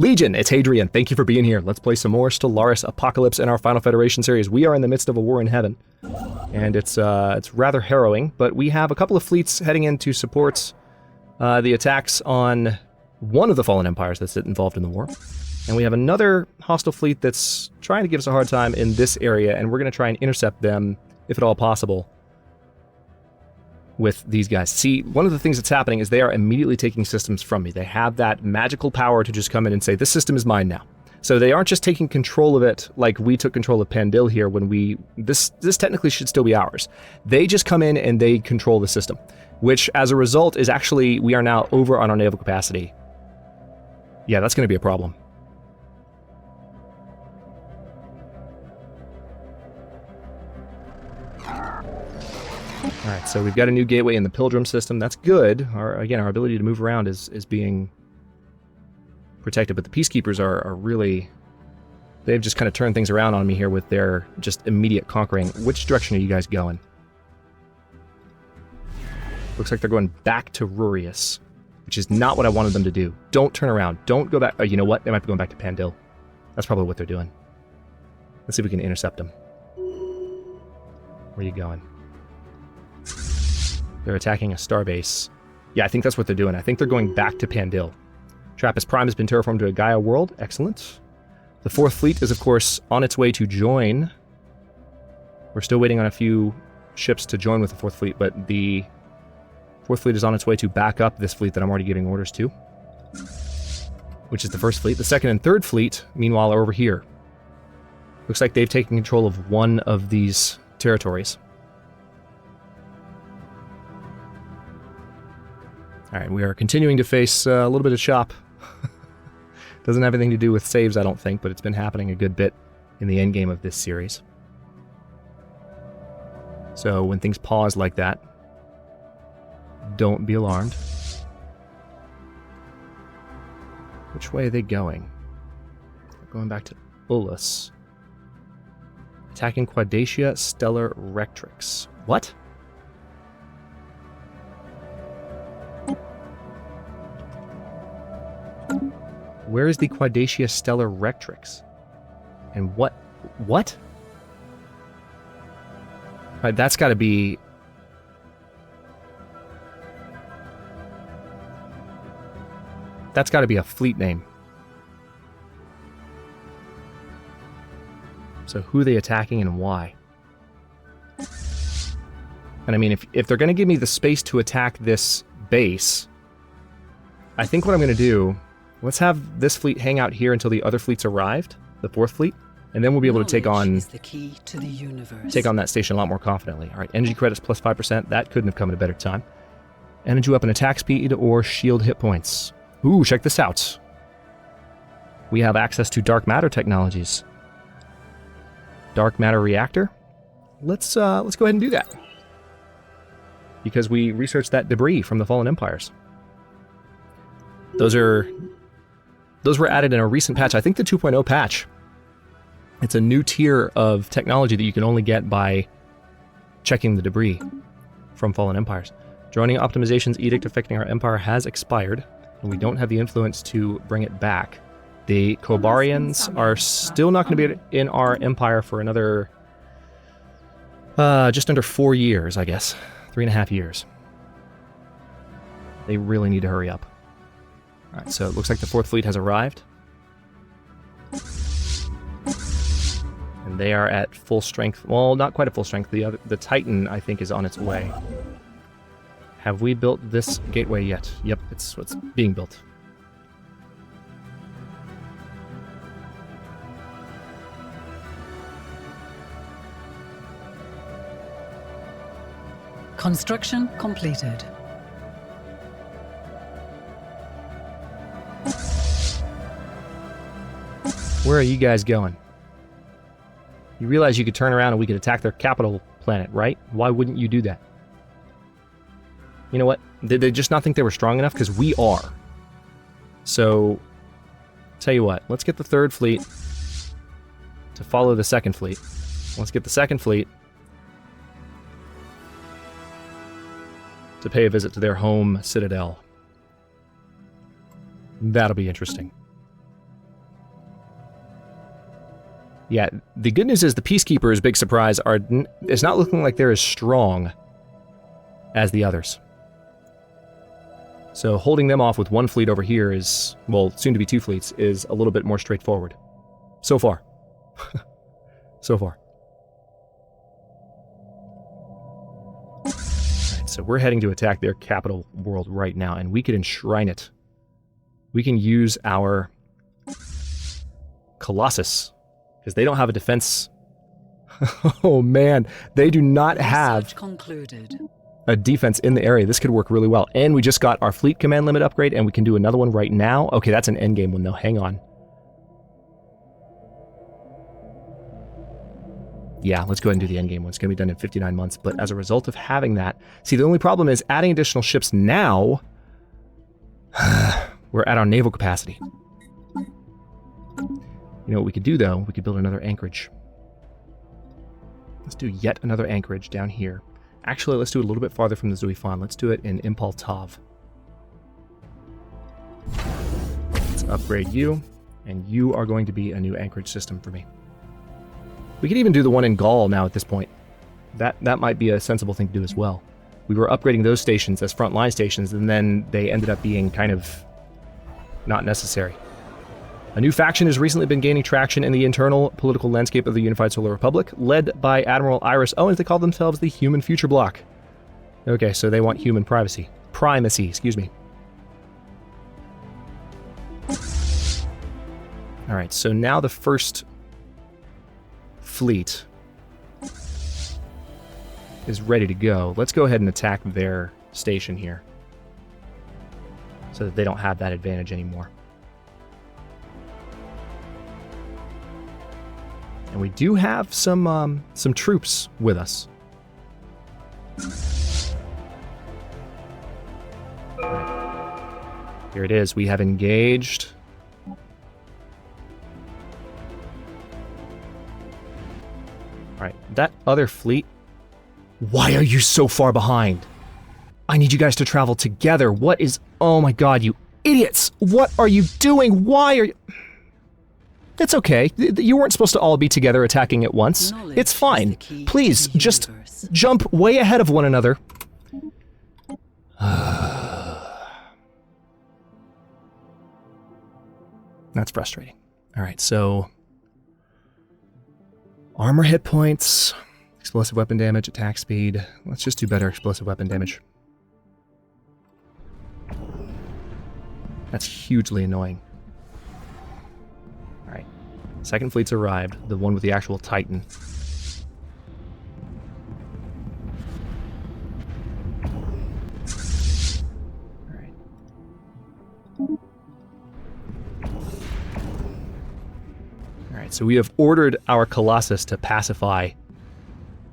Legion, it's Hadrian. Thank you for being here. Let's play some more Stellaris Apocalypse in our Final Federation series. We are in the midst of a war in heaven, and it's rather harrowing, but we have a couple of fleets heading in to support the attacks on one of the fallen empires that's involved in the war. And we have another hostile fleet that's trying to give us a hard time in this area, and we're going to try and intercept them, if at all possible, with these guys. See, one of the things that's happening is they are immediately taking systems from me. They have that magical power to just come in and say, this system is mine now. So they aren't just taking control of it like we took control of Pandil here when we... This technically should still be ours. They just come in and they control the system, which as a result is actually, we are now over on our naval capacity. Yeah, that's going to be a problem. Alright, so we've got a new gateway in the Pilgrim system. That's good. Again, our ability to move around is being protected, but the Peacekeepers are really... They've just kind of turned things around on me here with their just immediate conquering. Which direction are you guys going? Looks like they're going back to Rurius, which is not what I wanted them to do. Don't turn around. Don't go back. Oh, you know what? They might be going back to Pandil. That's probably what they're doing. Let's see if we can intercept them. Where are you going? They're attacking a starbase. Yeah, I think that's what they're doing. I think they're going back to Pandil. Trappist Prime has been terraformed to a Gaia world. Excellent. The 4th Fleet is, of course, on its way to join. We're still waiting on a few ships to join with the 4th Fleet, but the 4th Fleet is on its way to back up this fleet that I'm already giving orders to, which is the 1st Fleet. The 2nd and 3rd Fleet, meanwhile, are over here. Looks like they've taken control of one of these territories. Alright, we are continuing to face a little bit of chop. Doesn't have anything to do with saves, I don't think, but it's been happening a good bit in the endgame of this series. So when things pause like that, don't be alarmed. Which way are they going? They're going back to Ulus. Attacking Quadacia Stellar Rectrix. What? Where is the Quadacia Stellar Rectrix? And what? What? Right, that's got to be... That's got to be a fleet name. So who are they attacking and why? And I mean, if they're going to give me the space to attack this base, I think what I'm going to do... Let's have this fleet hang out here until the other fleets arrived, the 4th Fleet, and then we'll be able to take on that station a lot more confidently. All right, energy credits plus 5%. That couldn't have come at a better time. Energy weapon attack speed or shield hit points. Ooh, check this out. We have access to dark matter technologies. Dark matter reactor. Let's go ahead and do that, because we researched that debris from the fallen empires. Those were added in a recent patch. I think the 2.0 patch. It's a new tier of technology that you can only get by checking the debris from fallen empires. Joining Optimization's edict affecting our empire has expired, and we don't have the influence to bring it back. The Kobarians are still not going to be in our empire for another just under 4 years, I guess. 3.5 years. They really need to hurry up. Alright, so it looks like the 4th Fleet has arrived. And they are at full strength. Well, not quite at full strength. The Titan, I think, is on its way. Have we built this gateway yet? Yep, it's being built. Construction completed. Where are you guys going? You realize you could turn around and we could attack their capital planet, right? Why wouldn't you do that? You know what? Did they just not think they were strong enough? Because we are. So, tell you what. Let's get the 3rd Fleet to follow the 2nd Fleet. Let's get the 2nd Fleet to pay a visit to their home citadel. That'll be interesting. Yeah, the good news is the Peacekeepers, big surprise, it's not looking like they're as strong as the others. So holding them off with one fleet over here is, well, soon to be 2 fleets, is a little bit more straightforward. So far. So far. Alright, so we're heading to attack their capital world right now, and we could enshrine it. We can use our Colossus, because they don't have a defense. Oh man, they do not have a defense in the area. This could work really well. And we just got our fleet command limit upgrade, and we can do another one right now. Okay, that's an endgame one though. Hang on. Yeah, let's go ahead and do the endgame one. It's going to be done in 59 months. But as a result of having that, see, the only problem is adding additional ships now. We're at our naval capacity. You know what we could do, though? We could build another anchorage. Let's do yet another anchorage down here. Actually, let's do it a little bit farther from the Zuifan. Let's do it in Impal Tav. Let's upgrade you, and you are going to be a new anchorage system for me. We could even do the one in Gaul now at this point. That might be a sensible thing to do as well. We were upgrading those stations as frontline stations, and then they ended up being kind of not necessary. A new faction has recently been gaining traction in the internal political landscape of the Unified Solar Republic, led by Admiral Iris Owens. They call themselves the Human Future Bloc. Okay, so they want human primacy. Excuse me. Alright, so now the first fleet is ready to go. Let's go ahead and attack their station here, so that they don't have that advantage anymore. And we do have some troops with us. Right. Here it is. We have engaged. All right, that other fleet. Why are you so far behind? I need you guys to travel together. What is... Oh my god, you idiots! What are you doing? Why are you... It's okay. You weren't supposed to all be together attacking at once. It's fine. Please, just jump way ahead of one another. That's frustrating. Alright, so... Armor hit points, explosive weapon damage, attack speed. Let's just do better explosive weapon damage. That's hugely annoying. Alright. Second fleet's arrived, the one with the actual Titan. Alright. Alright, so we have ordered our Colossus to pacify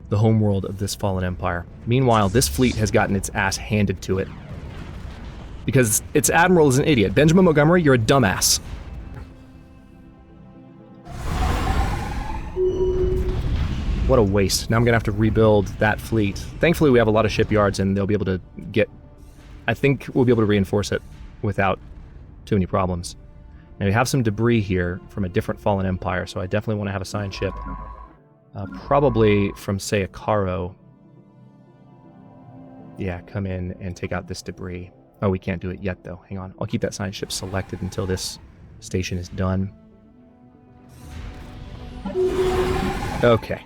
the homeworld of this fallen empire. Meanwhile, this fleet has gotten its ass handed to it. Because its admiral is an idiot. Benjamin Montgomery, you're a dumbass. What a waste. Now I'm going to have to rebuild that fleet. Thankfully, we have a lot of shipyards, and they'll be able to get... I think we'll be able to reinforce it without too many problems. Now, we have some debris here from a different fallen empire, so I definitely want to have a signed ship. Probably from, say, Akaro. Yeah, come in and take out this debris. Oh, we can't do it yet, though. Hang on. I'll keep that signed ship selected until this station is done. Okay.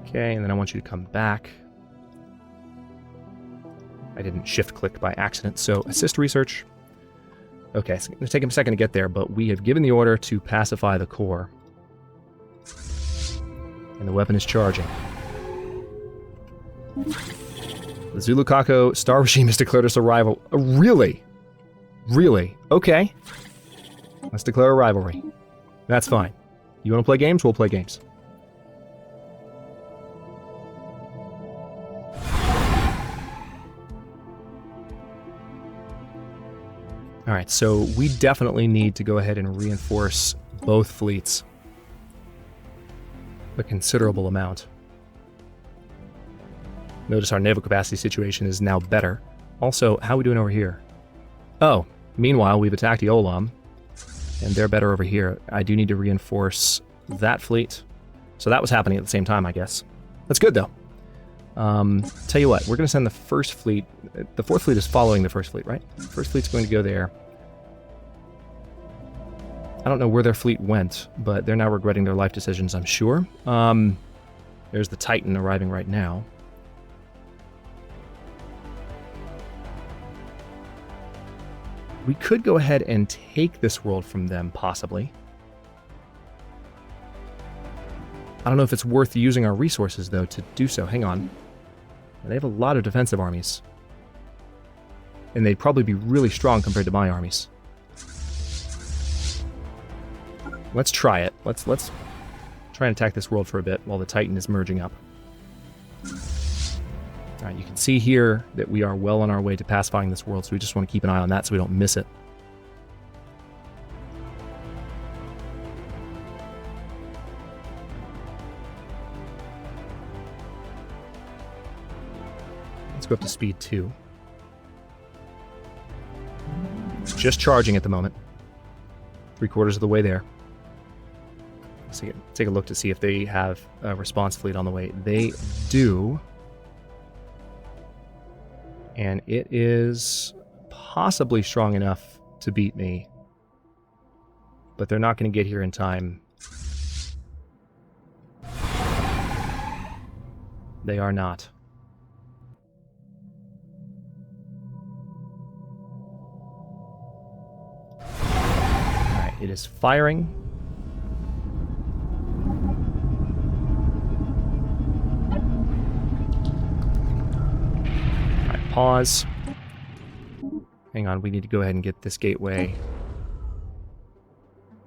Okay, and then I want you to come back. I didn't shift-click by accident, so assist research. Okay, it's going to take him a second to get there, but we have given the order to pacify the core. And the weapon is charging. The Zulu Kako Star Regime has declared us a rival. Really? Really? Okay. Let's declare a rivalry. That's fine. You want to play games? We'll play games. Alright, so we definitely need to go ahead and reinforce both fleets. A considerable amount. Notice our naval capacity situation is now better. Also, how are we doing over here? Oh, meanwhile, we've attacked Eolam, and they're better over here. I do need to reinforce that fleet. So that was happening at the same time, I guess. That's good, though. Tell you what, we're going to send the first fleet. The fourth fleet is following the first fleet, right? First fleet's going to go there. I don't know where their fleet went, but they're now regretting their life decisions, I'm sure. There's the Titan arriving right now. We could go ahead and take this world from them, possibly. I don't know if it's worth using our resources, though, to do so. Hang on. They have a lot of defensive armies. And they'd probably be really strong compared to my armies. Let's try it. Let's try and attack this world for a bit while the Titan is merging up. Alright, you can see here that we are well on our way to pacifying this world, so we just want to keep an eye on that so we don't miss it. Let's go up to speed 2. It's just charging at the moment. 3/4 of the way there. Let's take a look to see if they have a response fleet on the way. They do. And it is possibly strong enough to beat me. But they're not going to get here in time. They are not. Alright, it is firing. Alright, pause. Hang on, we need to go ahead and get this gateway.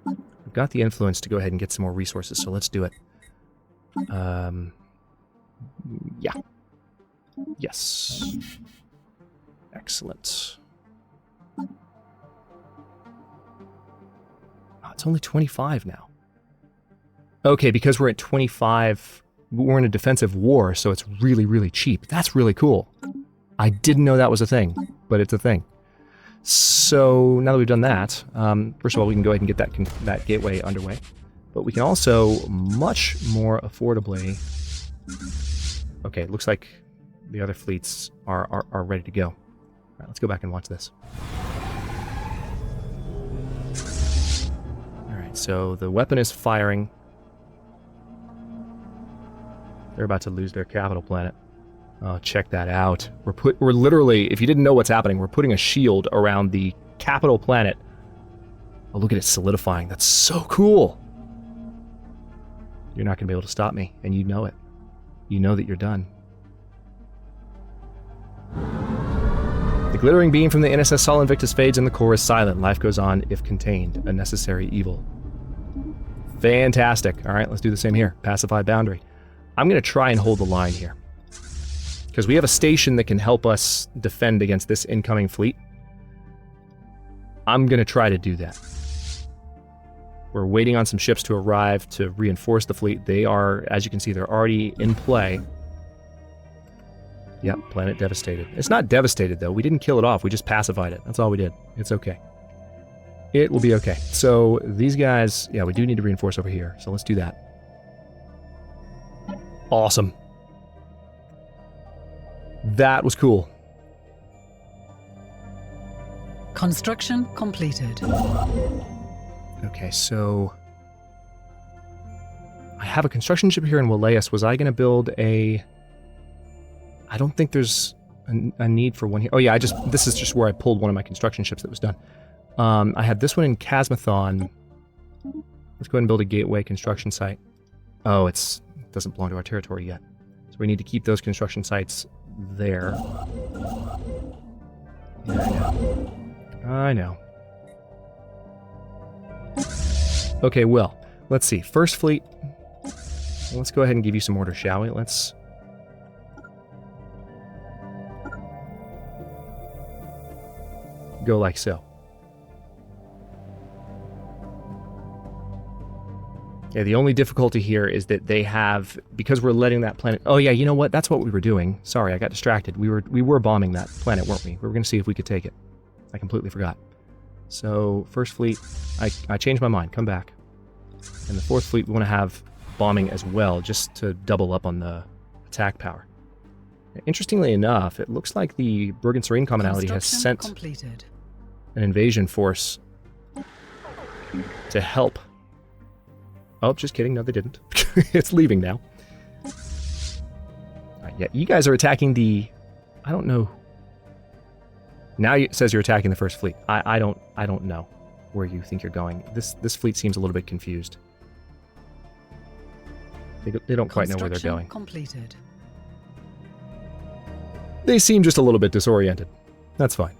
We've got the influence to go ahead and get some more resources, so let's do it. Yeah. Yes. Excellent. Oh, it's only 25 now. Okay, because we're at 25, we're in a defensive war, so it's really, really cheap. That's really cool. I didn't know that was a thing, but it's a thing. So now that we've done that, first of all, we can go ahead and get that gateway underway. But we can also, much more affordably... Okay, it looks like the other fleets are ready to go. All right, let's go back and watch this. Alright, so the weapon is firing. They're about to lose their capital planet. Oh, check that out. We're literally, if you didn't know what's happening, we're putting a shield around the capital planet. Oh, look at it solidifying. That's so cool. You're not going to be able to stop me, and you know it. You know that you're done. The glittering beam from the NSS Sol Invictus fades and the core is silent. Life goes on if contained. A necessary evil. Fantastic. All right, let's do the same here. Pacified boundary. I'm going to try and hold the line here. Because we have a station that can help us defend against this incoming fleet. I'm going to try to do that. We're waiting on some ships to arrive to reinforce the fleet. They are, as you can see, they're already in play. Yep, planet devastated. It's not devastated, though. We didn't kill it off. We just pacified it. That's all we did. It's okay. It will be okay. So these guys, yeah, we do need to reinforce over here. So let's do that. Awesome. That was cool. Construction completed. Okay, so I have a construction ship here in Waleas. Was I going to build a... I don't think there's a need for one here. Oh yeah, this is just where I pulled one of my construction ships that was done. I had this one in Casmathon. Let's go ahead and build a gateway construction site. Oh, it doesn't belong to our territory yet. So we need to keep those construction sites there. Yeah, I know. Okay, well, let's see. First fleet. Let's go ahead and give you some orders, shall we? Let's... go like so. Yeah, the only difficulty here is that they have, because we're letting that planet... Oh yeah, you know what? That's what we were doing. Sorry, I got distracted. We were bombing that planet, weren't we? We were going to see if we could take it. I completely forgot. So, first fleet, I changed my mind. Come back. And the fourth fleet, we want to have bombing as well, just to double up on the attack power. Interestingly enough, it looks like the Bergen Serene commonality has sent an invasion force to help. Oh, just kidding. No, they didn't. It's leaving now. Right, yeah, you guys are attacking the... I don't know. Now it says you're attacking the first fleet. I don't know where you think you're going. This fleet seems a little bit confused. They don't quite know where they're going. Completed. They seem just a little bit disoriented. That's fine.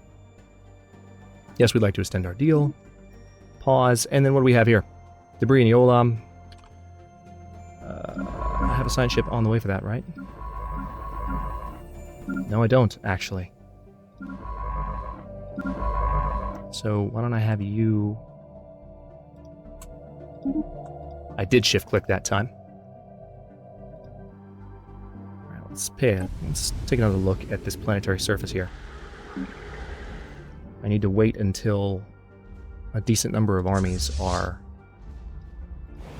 Yes, we'd like to extend our deal. Pause. And then what do we have here? Debris and Eolam. I have a science ship on the way for that, right? No, I don't, actually. So why don't I have you... I did shift-click that time. Alright, let's take another look at this planetary surface here. I need to wait until a decent number of armies are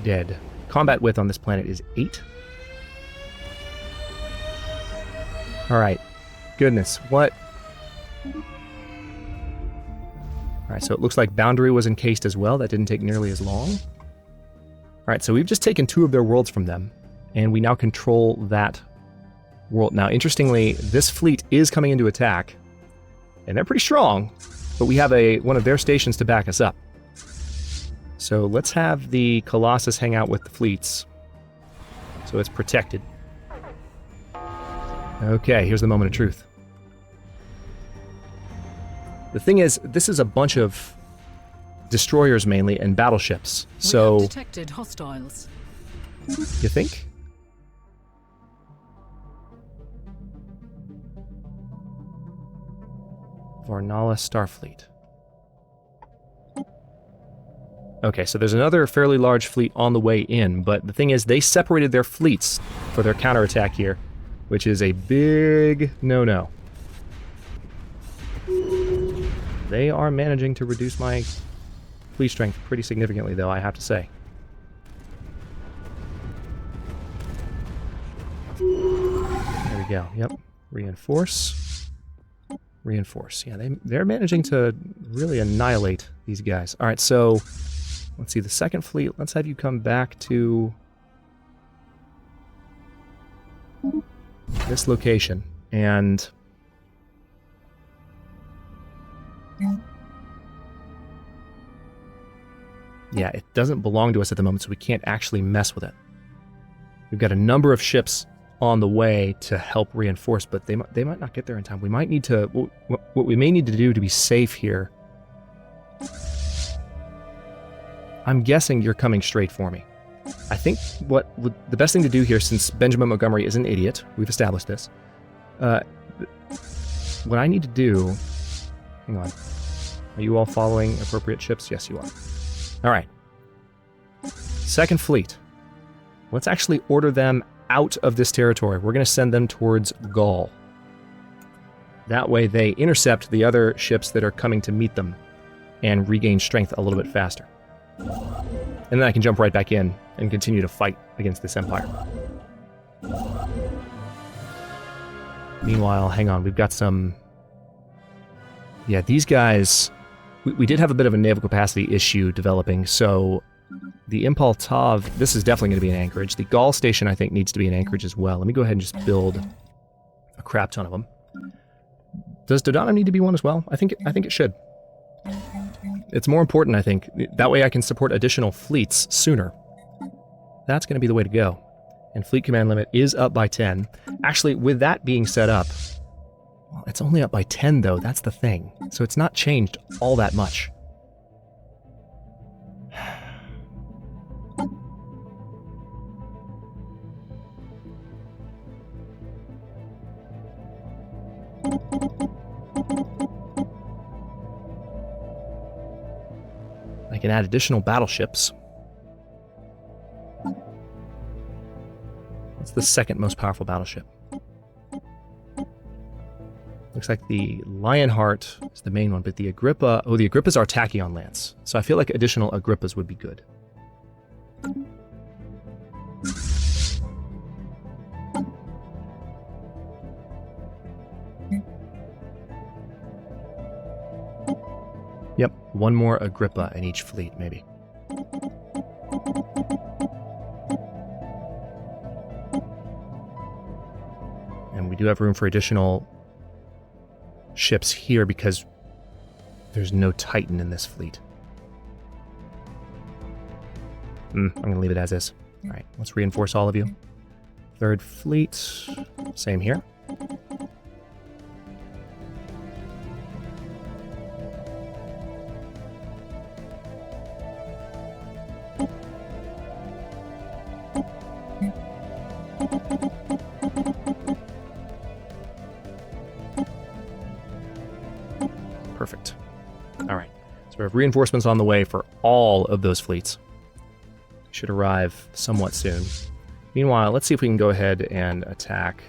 dead. Combat width on this planet is 8. Alright. Goodness, what... Alright, so it looks like Boundary was encased as well. That didn't take nearly as long. Alright, so we've just taken 2 of their worlds from them, and we now control that world. Now, interestingly, this fleet is coming into attack, and they're pretty strong, but we have one of their stations to back us up. So let's have the Colossus hang out with the fleets, so it's protected. Okay, here's the moment of truth. The thing is, this is a bunch of destroyers mainly and battleships. So we have detected hostiles. You think? Varnala Starfleet. Okay, so there's another fairly large fleet on the way in, but the thing is, they separated their fleets for their counterattack here, which is a big no-no. They are managing to reduce my fleet strength pretty significantly, though, I have to say. There we go. Yep. Reinforce. Reinforce. Yeah, they're managing to really annihilate these guys. All right, so let's see. The second fleet, let's have you come back to this location. And yeah, it doesn't belong to us at the moment, so we can't actually mess with it. We've got a number of ships on the way to help reinforce, but they might not get there in time. We might need to... What we may need to do to be safe here... I'm guessing you're coming straight for me. I think the best thing to do here, since Benjamin Montgomery is an idiot, we've established this, what I need to do... Hang on. Are you all following appropriate ships? Yes, you are. All right. Second fleet. Let's actually order them out of this territory. We're going to send them towards Gaul. That way they intercept the other ships that are coming to meet them and regain strength a little bit faster. And then I can jump right back in and continue to fight against this empire. Meanwhile, hang on, we've got some... Yeah, these guys... We did have a bit of a naval capacity issue developing, so the Impal Tav, this is definitely going to be an anchorage. The Gaul station, I think, needs to be an anchorage as well. Let me go ahead and just build a crap ton of them. Does Dodona need to be one as well? I think it should. It's more important, I think. That way I can support additional fleets sooner. That's going to be the way to go. And fleet command limit is up by 10. Actually, with that being set up... Well, it's only up by 10, though. That's the thing. So it's not changed all that much. I can add additional battleships. What's the second most powerful battleship? Looks like the Lionheart is the main one, but the Agrippa... Oh, the Agrippas are Tachyon Lance. So I feel like additional Agrippas would be good. Yep, one more Agrippa in each fleet, maybe. And we do have room for additional ships here because there's no Titan in this fleet. I'm going to leave it as is. All right, let's reinforce all of you. Third fleet, same here. Perfect. All right. So we have reinforcements on the way for all of those fleets. Should arrive somewhat soon. Meanwhile, let's see if we can go ahead and attack.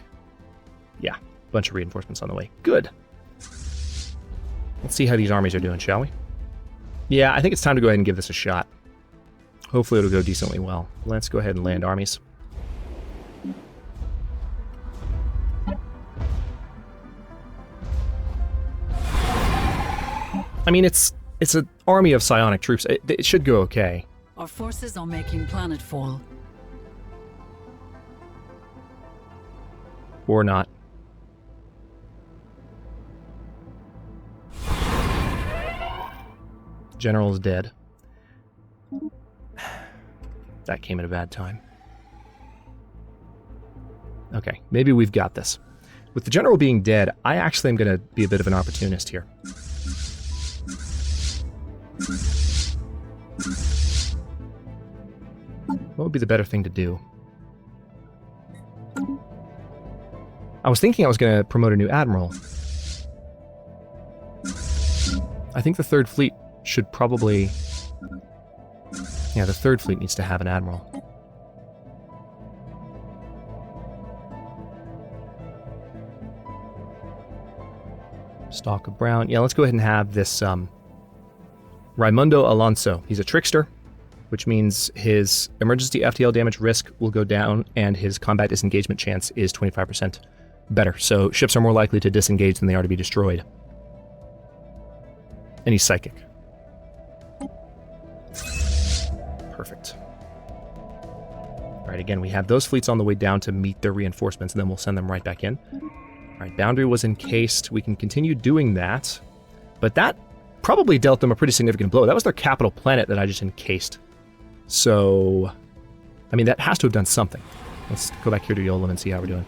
Yeah, a bunch of reinforcements on the way. Good. Let's see how these armies are doing, shall we? Yeah, I think it's time to go ahead and give this a shot. Hopefully it'll go decently well. Let's go ahead and land armies. I mean, it's an army of psionic troops. It should go okay. Our forces are making planetfall. Or not. General is dead. That came at a bad time. Okay, maybe we've got this. With the general being dead, I actually am going to be a bit of an opportunist here. What would be the better thing to do? I was thinking I was going to promote a new admiral. I think the third fleet should probably... Yeah, the third fleet needs to have an admiral. Stock of Brown. Yeah, let's go ahead and have this Raimundo Alonso. He's a trickster, which means his emergency FTL damage risk will go down and his combat disengagement chance is 25% better. So ships are more likely to disengage than they are to be destroyed. And he's psychic. Perfect. All right, again, we have those fleets on the way down to meet their reinforcements, and then we'll send them right back in. All right, boundary was encased. We can continue doing that, but that probably dealt them a pretty significant blow. That was their capital planet that I just encased. So, I mean, that has to have done something. Let's go back here to Yolam and see how we're doing.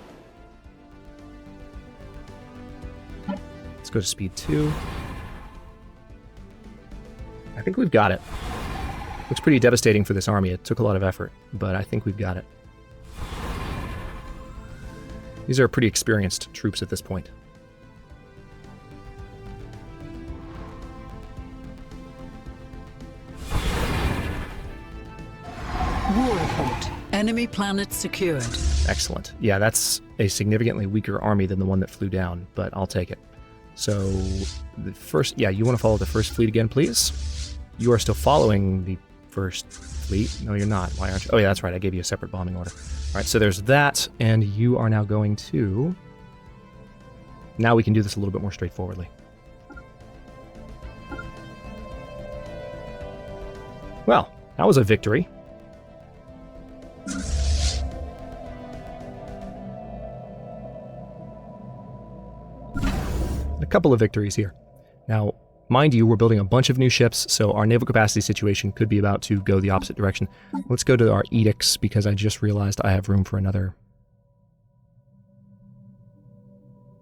Let's go to speed 2. I think we've got it. Looks pretty devastating for this army. It took a lot of effort, but I think we've got it. These are pretty experienced troops at this point. War report. Enemy planet secured. Excellent. Yeah, that's a significantly weaker army than the one that flew down, but I'll take it. So, the first... Yeah, you want to follow the first fleet again, please? You are still following the first fleet. No, you're not. Why aren't you? Oh, yeah, that's right. I gave you a separate bombing order. All right, so there's that, and you are now going to... Now we can do this a little bit more straightforwardly. Well, that was a victory. A couple of victories here. Now, mind you, we're building a bunch of new ships, so our naval capacity situation could be about to go the opposite direction. Let's go to our edicts, because I just realized I have room for another.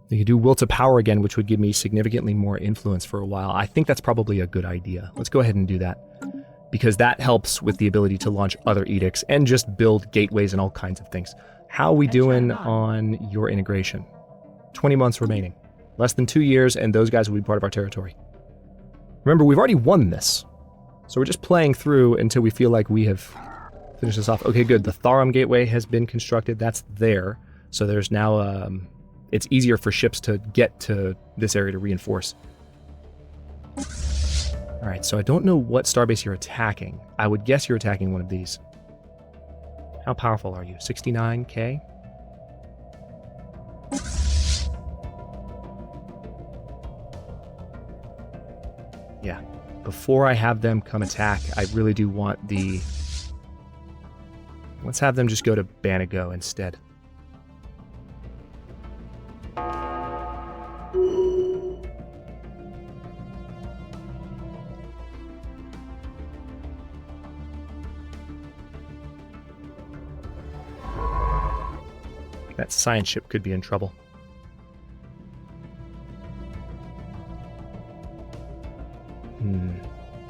You could do will to power again, which would give me significantly more influence for a while. I think that's probably a good idea. Let's go ahead and do that, because that helps with the ability to launch other edicts and just build gateways and all kinds of things. How are we doing on your integration? 20 months remaining. Less than 2 years, and those guys will be part of our territory. Remember, we've already won this. So we're just playing through until we feel like we have finished this off. Okay, good. The Tharum Gateway has been constructed. That's there. So there's now it's easier for ships to get to this area to reinforce. All right, so I don't know what starbase you're attacking. I would guess you're attacking one of these. How powerful are you? 69K? Yeah. Before I have them come attack, I really do want the... Let's have them just go to Banago instead. That science ship could be in trouble.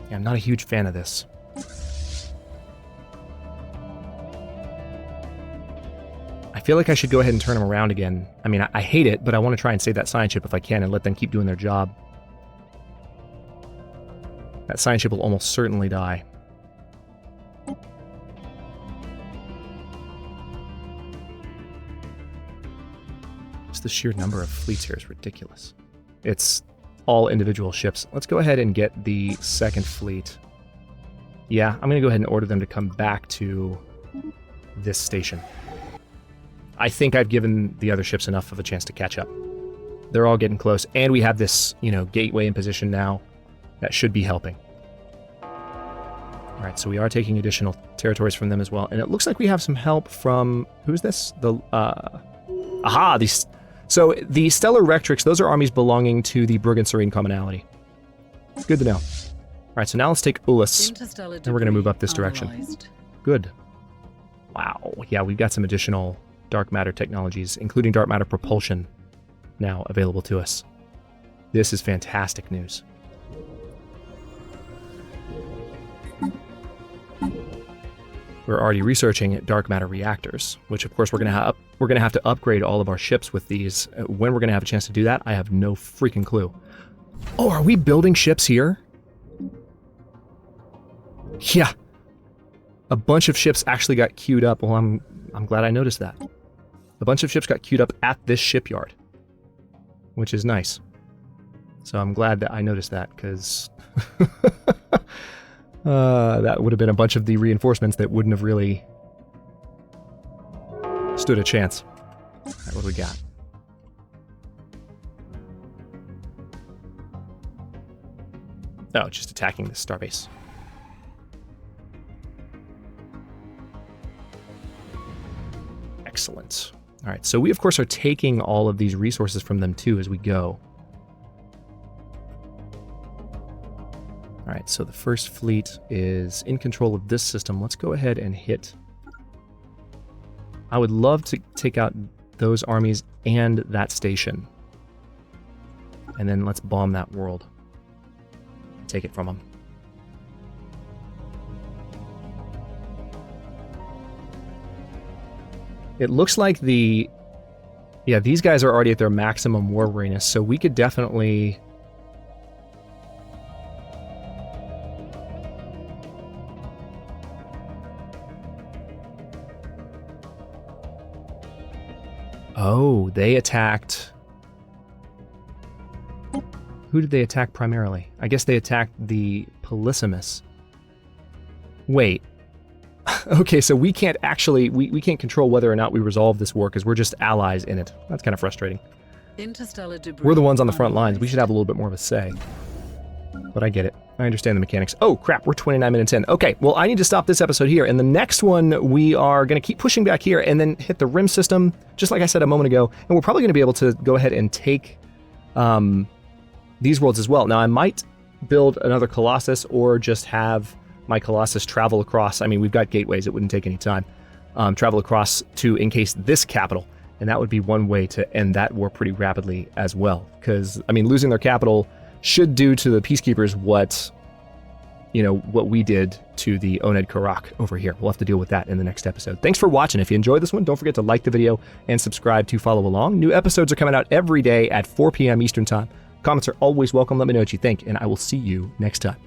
Yeah, I'm not a huge fan of this. I feel like I should go ahead and turn them around again. I mean, I hate it, but I want to try and save that science ship if I can and let them keep doing their job. That science ship will almost certainly die. Just the sheer number of fleets here is ridiculous. It's all individual ships. Let's go ahead and get the second fleet. Yeah, I'm going to go ahead and order them to come back to this station. I think I've given the other ships enough of a chance to catch up. They're all getting close, and we have this, gateway in position now. That should be helping. All right, so we are taking additional territories from them as well, and it looks like we have some help from... Who's this? Aha! So the Stellar Rectrix, those are armies belonging to the Bruggen Serene Commonality. Good to know. All right, so now let's take Ulyss, and we're going to move up this direction. Good. Wow. Yeah, we've got some additional dark matter technologies, including dark matter propulsion, now available to us. This is fantastic news. We're already researching dark matter reactors, which of course we're going to have to upgrade all of our ships with these. When we're going to have a chance to do that, I have no freaking clue. Oh, are we building ships here? Yeah. A bunch of ships actually got queued up. Well, I'm glad I noticed that. A bunch of ships got queued up at this shipyard, which is nice. So I'm glad that I noticed that, because that would have been a bunch of the reinforcements that wouldn't have really stood a chance. All right, what do we got? Oh, just attacking this starbase. Excellent. All right, so we, of course, are taking all of these resources from them, too, as we go. All right, so the first fleet is in control of this system. Let's go ahead and hit... I would love to take out those armies and that station. And then let's bomb that world. Take it from them. It looks like these guys are already at their maximum war weariness, so we could definitely... Oh, they attacked... Who did they attack primarily? I guess they attacked the Polysimus. Wait. Okay, so we can't actually... We can't control whether or not we resolve this war, because we're just allies in it. That's kind of frustrating. Interstellar debris. We're the ones on the front lines. We should have a little bit more of a say. But I get it. I understand the mechanics. Oh, crap. We're 29 minutes in. Okay, well, I need to stop this episode here. In the next one, we are going to keep pushing back here and then hit the rim system, just like I said a moment ago. And we're probably going to be able to go ahead and take these worlds as well. Now, I might build another Colossus or just have my Colossus travel across. I mean, we've got gateways. It wouldn't take any time. Travel across to encase this capital. And that would be one way to end that war pretty rapidly as well. Because, I mean, losing their capital should do to the Peacekeepers what we did to the Oned Karak over here. We'll have to deal with that in the next episode. Thanks for watching. If you enjoyed this one, don't forget to like the video and subscribe to follow along. New episodes are coming out every day at 4 p.m. Eastern Time. Comments are always welcome. Let me know what you think, and I will see you next time.